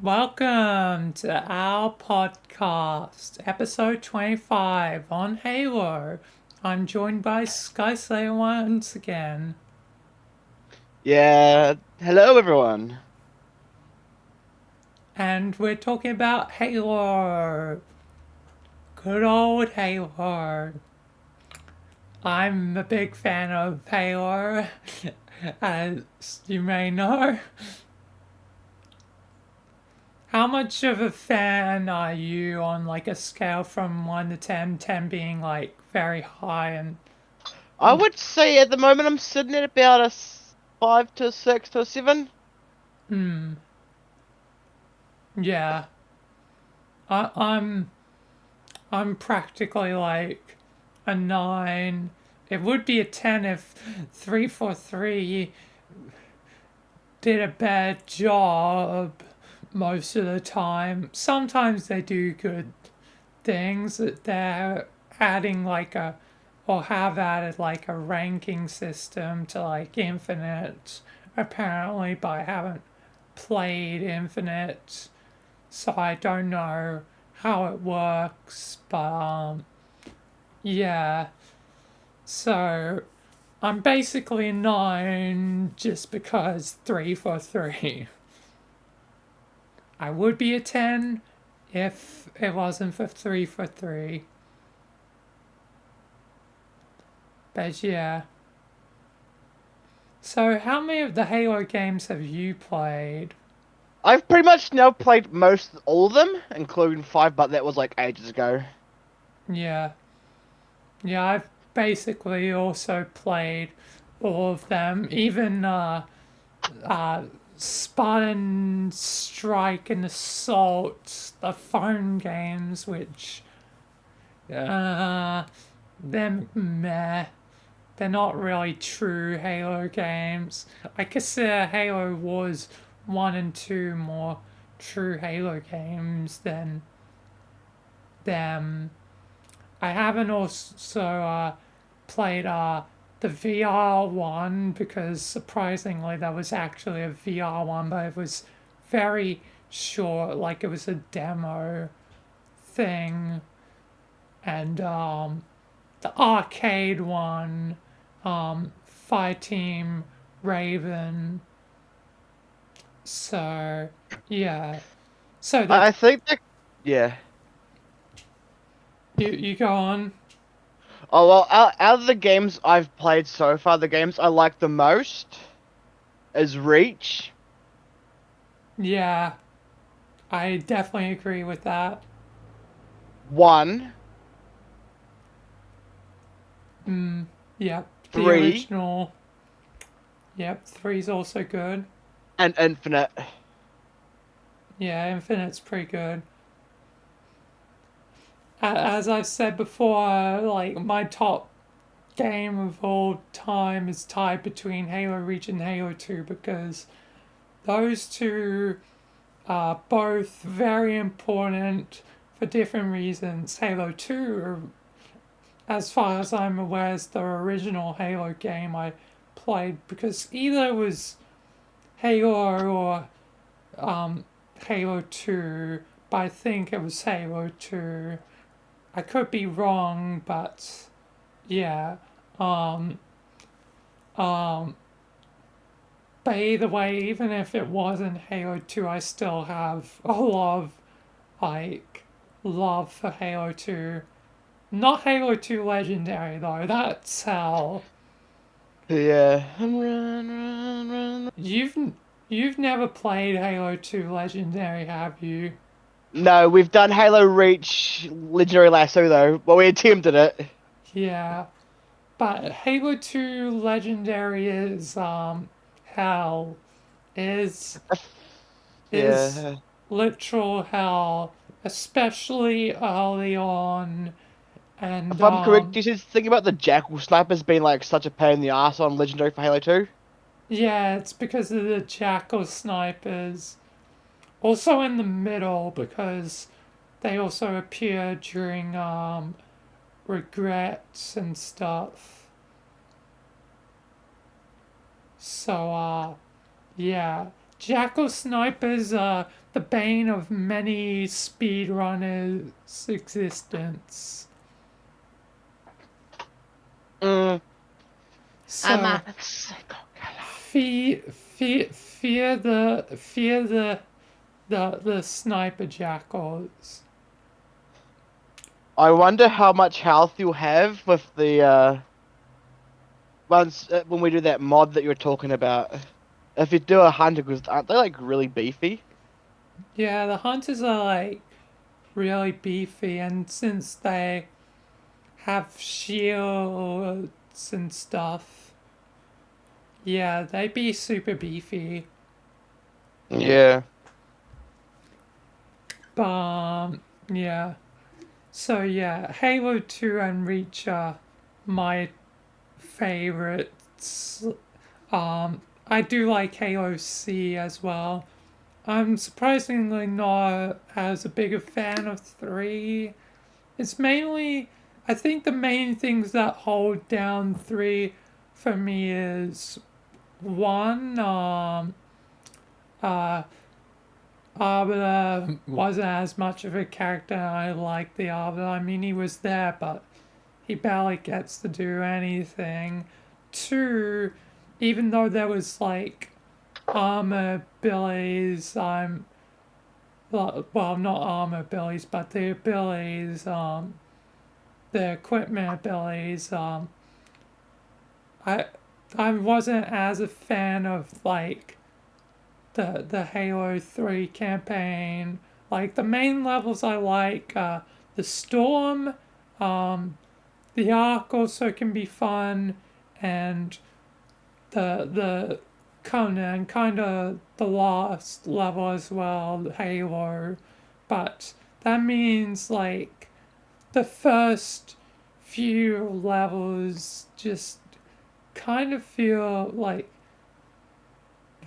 Welcome to our podcast, episode 25 on Halo. I'm joined by Sky Slayer once again, Yeah, hello everyone. and we're talking about Halo. Good old Halo. I'm a big fan of Halo, as you may know. How much of a fan are you on like a scale from 1 to 10, 10 being like very high and I would say at the moment I'm sitting at about a 5 to 6 to 7. yeah, I, I'm I'm practically like a 9. It would be a 10 if 343 did a bad job most of the time. Sometimes they do good things that they're adding like a or have added like a ranking system to like Infinite apparently, but I haven't played Infinite, so I don't know how it works, but yeah. So I'm basically a 9 just because 3 for 3. I would be a 10 if it wasn't for 3 for 3. But yeah. So how many of the Halo games have you played? I've pretty much now played most all of them, including 5, but that was like ages ago. Yeah. Yeah, I've basically also played all of them, even uh, Spartan Strike and Assault, the phone games, which uh, they're meh. They're not really true Halo games. I consider Halo Wars 1 and 2 more true Halo games than them. I haven't also played the VR one because surprisingly that was actually a VR one, but it was very short, like it was a demo thing. And the arcade one, Fireteam Raven. So yeah, so the I think that, yeah. you go on. Oh well, out of the games I've played so far, the games I like the most is Reach, Yeah, I definitely agree with that. 1, Yep, the 3, original. Yep, three's also good. and Infinite. Yeah, Infinite's pretty good. As I've said before, like my top game of all time is tied between Halo Reach and Halo 2 because those two are both very important for different reasons. Halo 2, as far as I'm aware, is the original Halo game I played because either was Halo or Halo 2, but I think it was Halo 2. I could be wrong, but yeah. Um, um, but either way, even if it wasn't Halo 2, I still have a lot of like love for Halo 2. Not Halo 2 Legendary though. That's hell. Yeah. Run, run, run. You've you've never played Halo 2 Legendary, have you? No, we've done Halo Reach Legendary Lasso though. Well, we attempted it. Yeah, but Halo 2 Legendary is hell. Is is Yeah. literal hell, especially early on. And If I'm correct, you said thinking about the Jackal snipers being like such a pain in the ass on Legendary for Halo 2. yeah, it's because of the jackal snipers. Also in the middle because they also appear during regrets and stuff. So yeah, Jackal snipers are the bane of many speedrunners' existence. Mm, I'm So a psycho killer. fear the sniper jackals. I wonder how much health you'll have with the once when we do that mod that you were talking about. If you do a hunter, because aren't they like really beefy? Yeah, the hunters are like really beefy, and since they have shields and stuff, yeah, they be super beefy. Yeah. But yeah, so yeah, Halo 2 and Reach are my favorites. I do like Halo C as well. I'm surprisingly not as a big a fan of 3. It's mainly, I think the main things that hold down 3 for me is one, uh, Arbiter wasn't as much of a character. I like the Arbiter. I mean, he was there, but he barely gets to do anything. Two, even though there was like armor abilities, well, not armor abilities, but the abilities, the equipment abilities. I I wasn't as a fan of like the Halo 3 campaign. Like the main levels I like, the Storm, um, the Ark also can be fun, and the Conan, kind of the last level as well, Halo. But that means like the first few levels just kind of feel like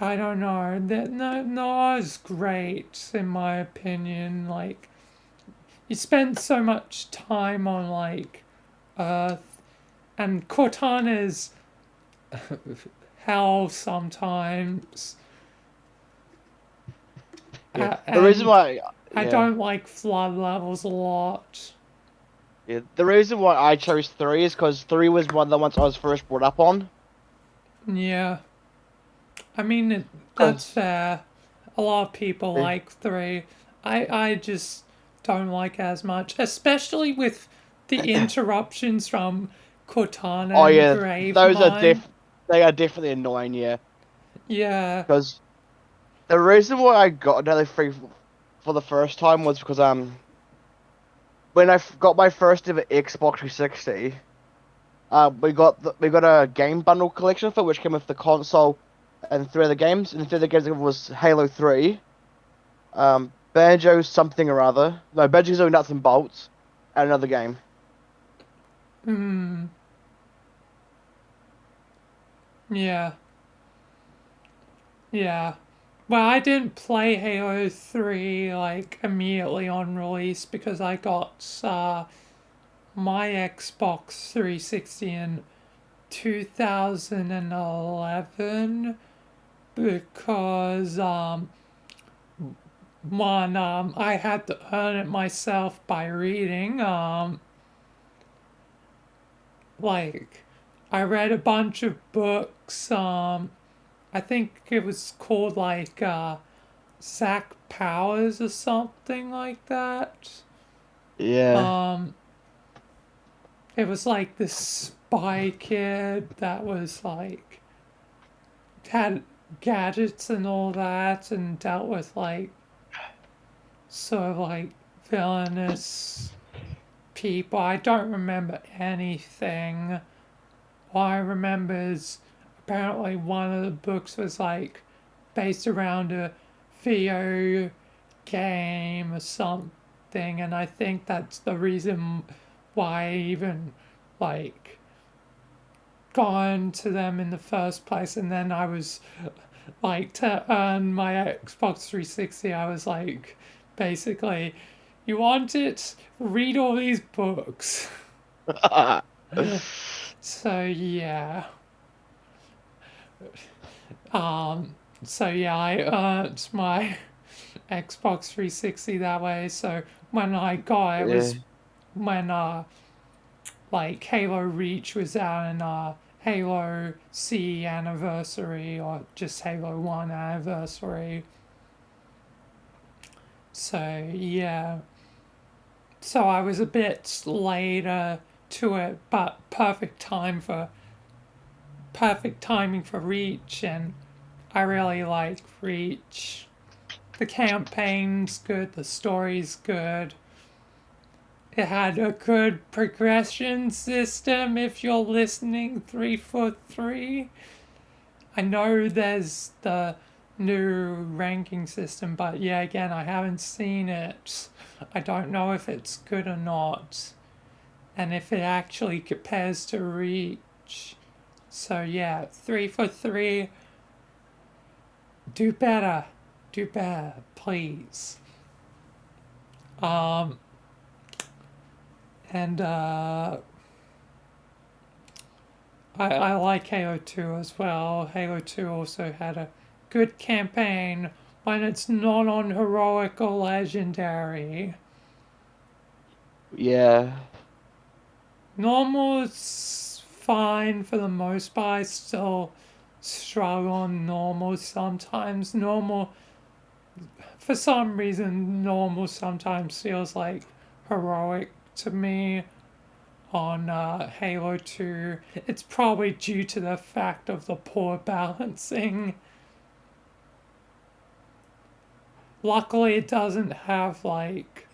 I don't know. That not as great in my opinion. Like you spend so much time on like Earth, and Cortana's hell sometimes. Yeah. The reason And why, I yeah, don't like flood levels a lot. yeah, the reason why I chose three is because three was one of the ones I was first brought up on. Yeah, I mean that's Cause fair. A lot of people yeah. like 3. I just don't like as much, especially with the interruptions from Oh Cortana and yeah, those are Gravemind. they are definitely annoying. Yeah, Yeah. because the reason why I got another free for the first time was because when got my first ever Xbox 360, we got a game bundle collection for which came with the console and three other games, and the three other games was Halo 3, Banjo something or other, no Banjo Kazooie Nuts and Bolts, and another game. Hmm. Yeah. Yeah. Well, I didn't play Halo 3 like immediately on release because I got my Xbox 360 in 2011 because one I had to earn it myself by reading like I read a bunch of books I think it was called like Zach Powers or something like that. Yeah, Um, it was like this spy kid that was like had gadgets and all that and dealt with like sort of like villainous people. I don't remember anything. All I remember is apparently one of the books was like based around a video game or something, and I think that's the reason why I even like gone to them in the first place. And then I was like to earn my Xbox 360, I was like basically, you want it? Read all these books. So yeah. So yeah, I earned my Xbox 360 that way. So when I got it Yeah, was when like Halo Reach was out and Halo C anniversary or just Halo 1 anniversary. So yeah, so I was a bit later to it, but perfect timing for Reach, and I really like Reach. The campaign's good, the story's good. It had a good progression system if you're listening 343. I know there's the new ranking system, but yeah, again, I haven't seen it. I don't know if it's good or not, and if it actually compares to Reach. So yeah, 343, do better. Do better, please. Um, and I like Halo 2 as well. Halo 2 also had a good campaign when it's not on heroic or legendary. yeah. Normal is fine for the most part. I still struggle on normal sometimes. Normal, for some reason, normal sometimes feels like heroic to me on Halo 2. It's probably due to the fact of the poor balancing. Luckily, it doesn't have like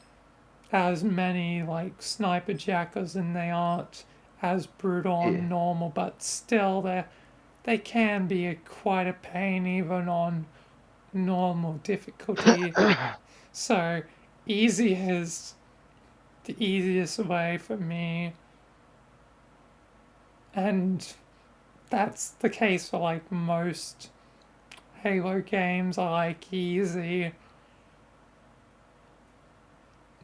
as many like sniper jackers and they aren't as brutal Yeah. on normal, but still they can be quite a pain even on normal difficulty. So easy is the easiest way for me, and that's the case for like most Halo games. I like easy,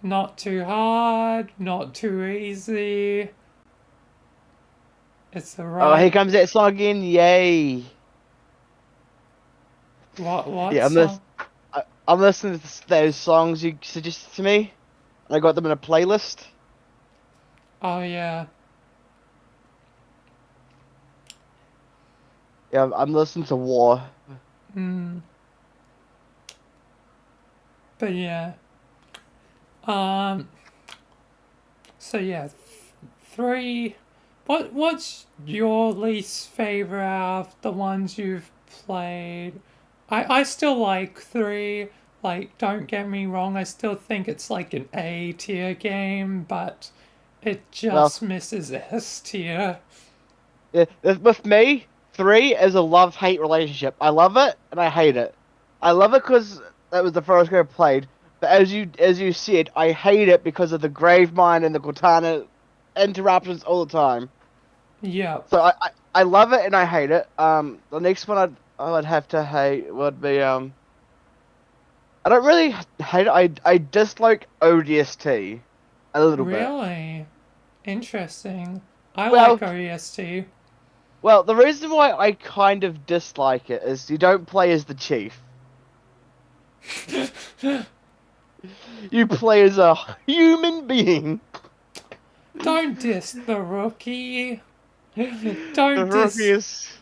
not too hard, not too easy. It's the Oh, here right comes that song again. Yay. what Yeah, song? I'm listening to those songs you suggested to me. I got them in a playlist. Oh yeah. Yeah, I'm listening to War. Mm, but yeah. Um. So yeah, three. What's your least favorite out of the ones you've played? I still like three. Like, don't get me wrong, I still think it's like an A tier game, but it Well, just misses S tier. yeah, with me, three is a love-hate relationship. I love it and I hate it. I love it because that was the first game I played. But as you said, I hate it because of the grave mine and the Cortana interruptions all the time. Yep. So I love it and I hate it. The next one I'd have to hate would be I don't really hate it. I dislike ODST a little bit. Really interesting. I like Well, OEST. the reason why I kind of dislike it is you don't play as the chief. You play as a human being. Don't diss the rookie. The Don't rookie diss is.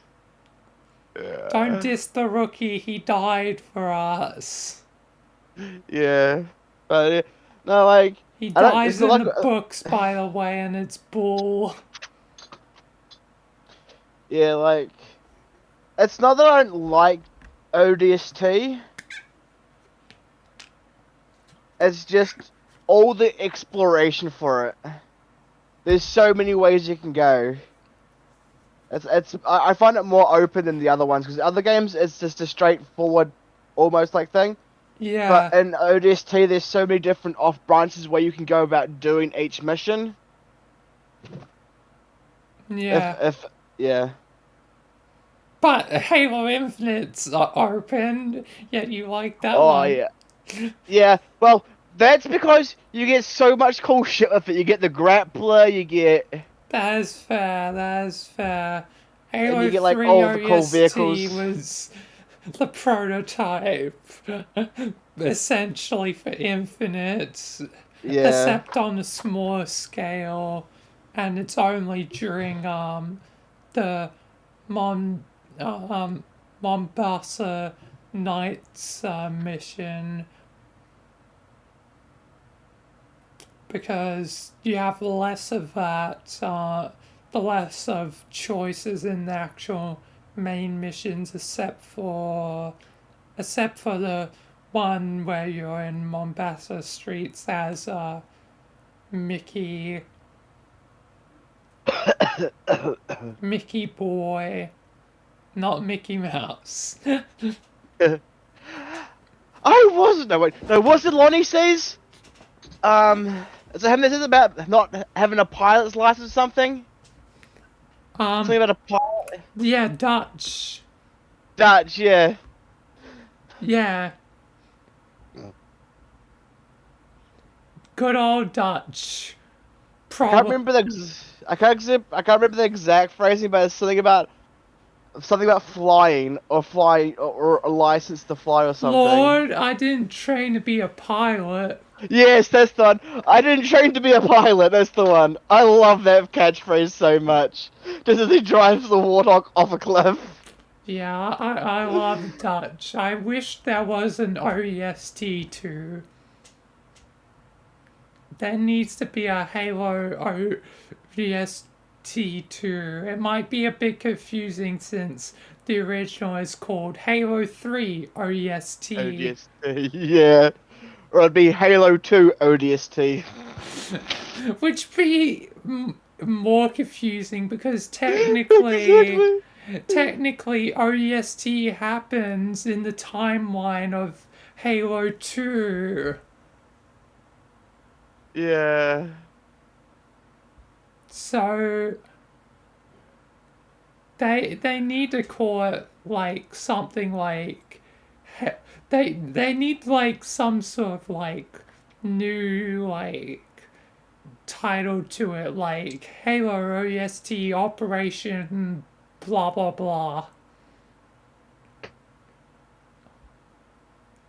Don't Yeah, diss the rookie, he died for us. yeah, but no, like He I don't. It's dies not in like the books, by the way, and it's bull. yeah, like it's not that I don't like ODST. It's just all the exploration for it. There's so many ways you can go. I find it more open than the other ones because the other games it's just a straightforward, almost like thing. But Yeah, in ODST, there's so many different off branches where you can go about doing each mission. yeah. If yeah. But Halo Infinite's open, yet you like that Oh one. yeah. Yeah. Well, that's because you get so much cool shit with it. You get the grappler, That is fair, that is fair. and you Halo get like 3 all the cool OST vehicles. was the prototype, essentially for Infinite, Yeah. except on a smaller scale, and it's only during the Mon Mombasa Nights mission because you have less of that, the less of choices in the actual main missions, except for the one where you're in Mombasa streets as Mickey Mickey boy, not Mickey Mouse. I wasn't. No, wait. No, what's it Lonnie says? So him, this is about not having a pilot's license or something? um, Something about a pilot. yeah, Dutch. Dutch, yeah. Yeah, good old Dutch. I can't Probably. remember I can't remember the exact phrasing, but it's something about flying or or a license to fly or something. Lord, I didn't train to be a pilot. Yes, that's the one. I didn't train to be a pilot. That's the one. I love that catchphrase so much. Just as he drives the warthog off a cliff. Yeah, I love Dutch. I wish there was an OEST too. There needs to be a Halo OEST too. It might be a bit confusing since the original is called Halo 3 OEST, ODST, yeah. Or it'd be Halo 2 ODST. which be more confusing because Exactly. technically OEST happens in the timeline of Halo 2. Yeah. So they need to call it like something like they need like some sort of like new like title to it like Halo OST Operation blah blah blah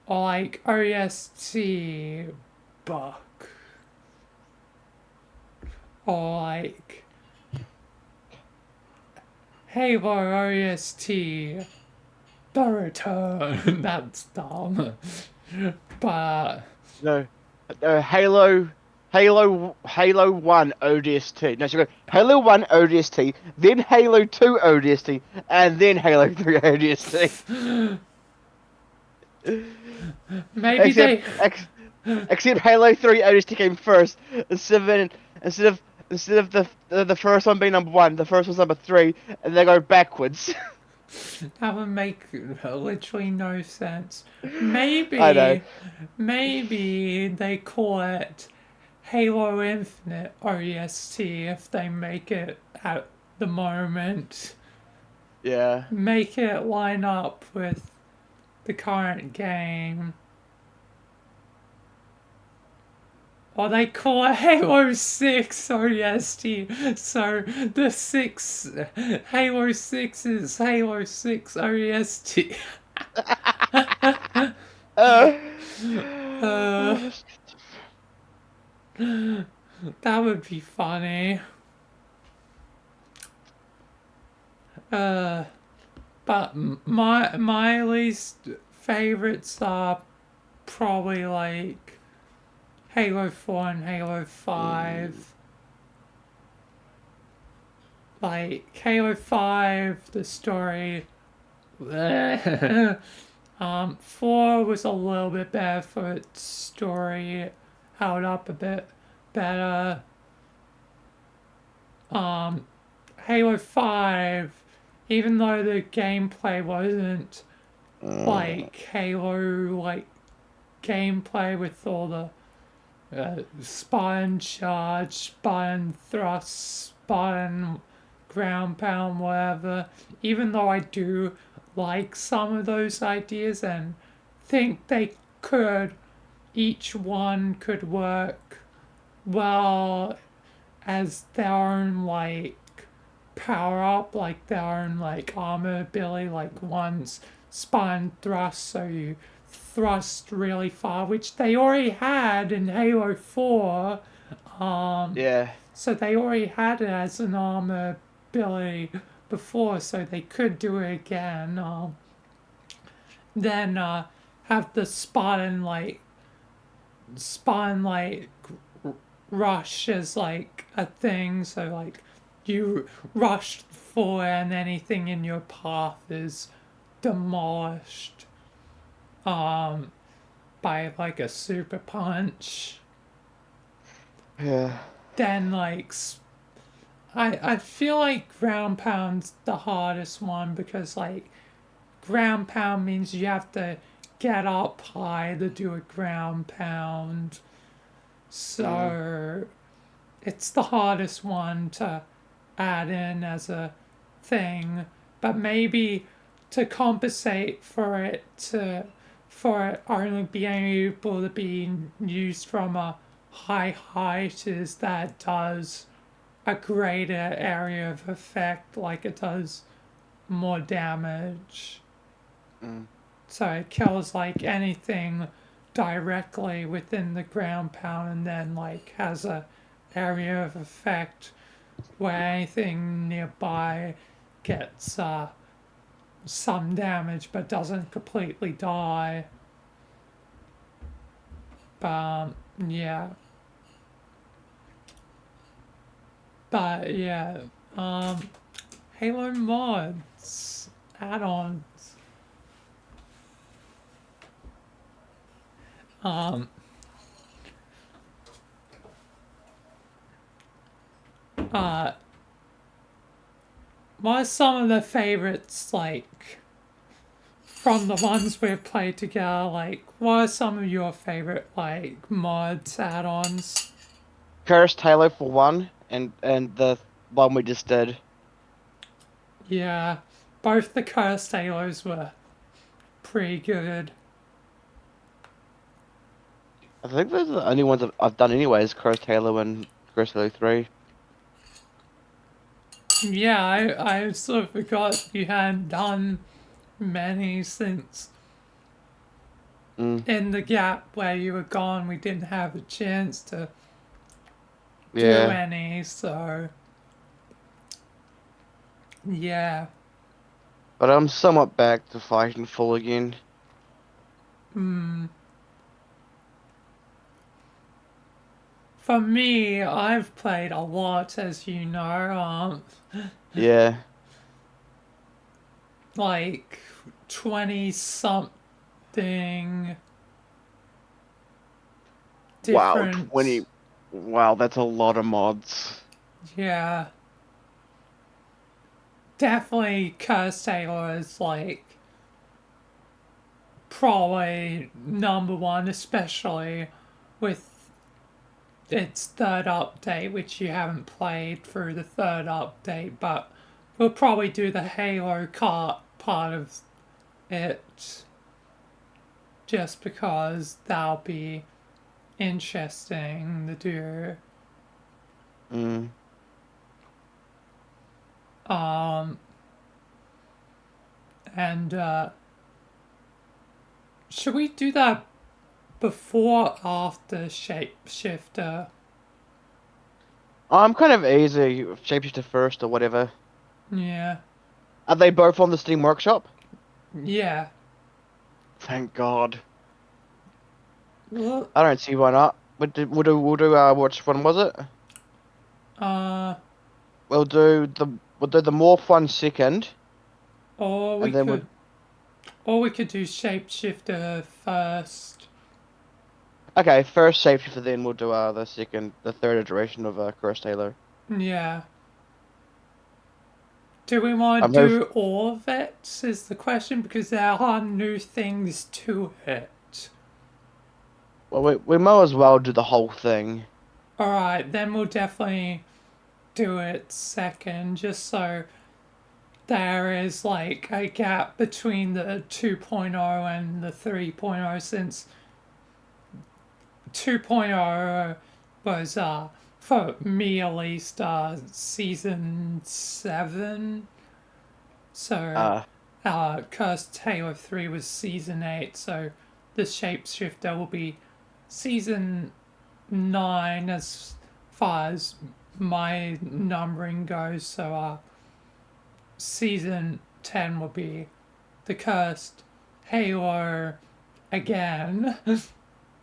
or like OST Buck or like Halo OST The Return. That's dumb. But No. No, Halo 1 ODST. No, so go Halo 1 ODST, then Halo 2 ODST, and then Halo 3 ODST. maybe Except they except Halo 3 ODST came first instead of the first one being number one, the first one's number three, and they go backwards. that would make literally no sense. I know. Maybe they call it Halo Infinite OEST if they make it at the moment. Yeah. Make it line up with the current game. Or they call it Halo 6 OST. So the 6 Halo 6 is Halo 6 OST. Uh, Uh, that would be funny. Uh, but my least favorites are probably like Halo 4 and Halo 5. Like Halo 5, the story. 4 was a little bit better for its story. It held up a bit better. Um, Halo 5, even though the gameplay wasn't like Halo like gameplay with all the spine charge, spine thrust, spine ground pound, whatever. Even though I do like some of those ideas and think they could, each one could work well as their own like power up, like their own like armor ability, like one's spine thrust, so you thrust really far, which they already had in Halo 4. Um, Yeah. so they already had it as an armor ability before, so they could do it again. Then have the spine like rush as like a thing, so like you rush for and anything in your path is demolished um by like a super punch. Yeah. Then like I feel like ground pound's the hardest one because like ground pound means you have to get up high to do a ground pound. Mm. So it's the hardest one to add in as a thing, but maybe to compensate for it only being able to be used from a high height is that it does a greater area of effect, like it does more damage. Mm. So it kills like anything directly within the ground pound and then like has a area of effect where anything nearby gets some damage but doesn't completely die. But yeah, but yeah, um, Halo mods, add-ons. Um, uh, what are some of the favorites like from the ones we've played together? Like, what are some of your favorite like mods, add-ons? Cursed Halo for one, and the one we just did. Yeah, both the cursed halos were pretty good. I think those are the only ones I've done anyways. Cursed Halo and Cursed Halo 3. Yeah, I sort of forgot you hadn't done many since Mm. in the gap where you were gone, we didn't have a chance to do Yeah. any, so yeah. But I'm somewhat back to fighting full again. Hmm. For me, I've played a lot, as you know, Yeah. like 20 something Wow, different, 20. Wow, that's a lot of mods. yeah. Definitely Cursed Halo is like probably number one, especially with its third update, which you haven't played through the third update, but we'll probably do the Halo Kart part of it just because that'll be interesting to do. Mm. Um, and should we do that before or after Shapeshifter? I'm kind of easy. Shapeshifter first or whatever. Yeah. Are they both on the Steam Workshop? Yeah. Thank God. Well, I don't see why not. We'll do which one was it? uh, We'll do the Morph one second, or we and then could, or we could do Shapeshifter first. okay, first Shapeshifter, then we'll do the third iteration of Cursed Halo. Yeah. Do we want I'm to hope do all of it? Is the question because there are new things to it. well we might as well do the whole thing. All right, then we'll definitely do it second, just so there is like a gap between the 2.0 and the 3.0 since 2.0 was for me at least season 7, so Uh Cursed Halo 3 was Season 8, so the Shapeshifter will be Season 9 as far as my numbering goes, so Season 10 will be the Cursed Halo again.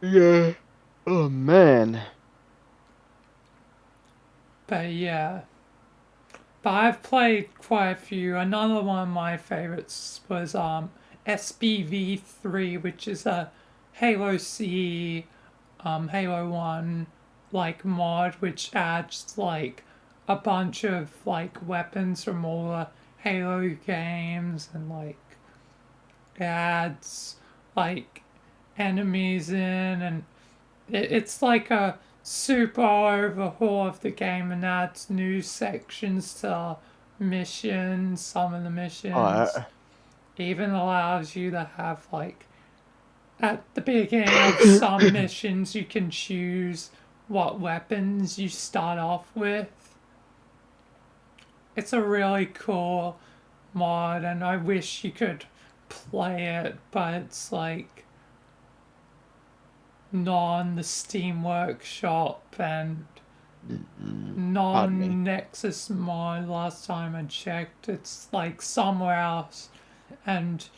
Yeah. Oh man. But yeah, but I've played quite a few. Another one of my favorites was SBV3, which is a Halo C, Halo 1 like mod, which adds like a bunch of like weapons from all the Halo games, and like adds like enemies in, and it's like a super overhaul of the game and adds new sections to missions. Some of the missions Alright. even allows you to have like at the beginning of some missions you can choose what weapons you start off with. It's a really cool mod and I wish you could play it, but it's like non the Steam Workshop and Pardon me. non Nexus mod last time I checked. It's like somewhere else and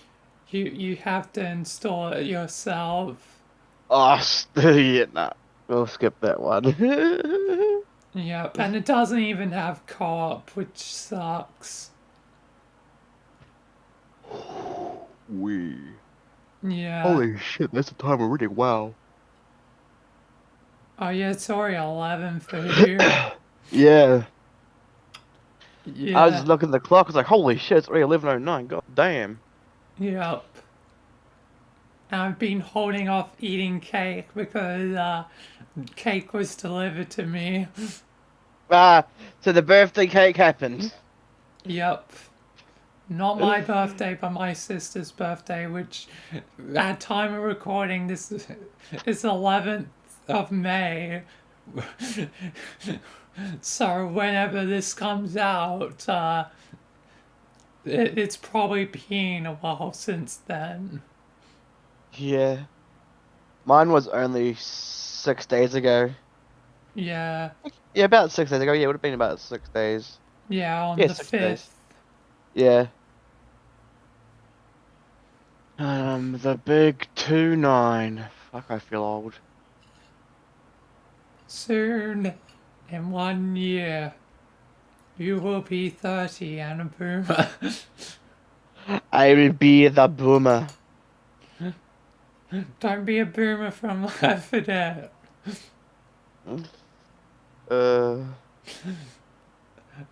you have to install it yourself. Oh, yeah, nah. We'll skip that one. Yep, and it doesn't even have co-op, which sucks. We. Yeah. Holy shit, that's the time already. Wow. Oh yeah, it's already 11 for you. Yeah. I was Yeah. just looking at the clock. I was like, holy shit, it's already 11:09. God damn. Yep. And I've been holding off eating cake because cake was delivered to me. Ah, so the birthday cake happened. Yep. Not my birthday, but my sister's birthday, which at time of recording, this is 11th of May. So whenever this comes out, it's probably been a while since then. Yeah. Mine was only 6 days ago. Yeah, Yeah, about 6 days ago. Yeah, it would have been about 6 days. yeah, on Yeah, the 6 days. 5th. Yeah. The big 2-9. Fuck, I feel old. Soon, in 1 year, you will be 30 and a boomer. I will be the boomer. Don't be a boomer from Left 4 Dead. Uh,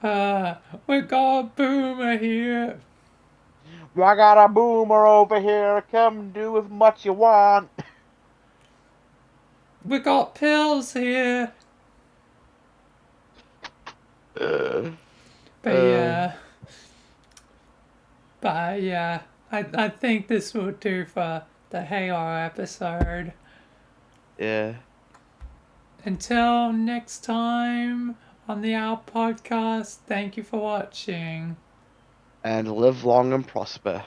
Uh, we got a boomer here. I got a boomer over here. Come do with what you want. We got pills here. Uh, But uh, yeah, I think this will do for the Halo episode. yeah. Until next time on the Out Podcast, thank you for watching. And live long and prosper.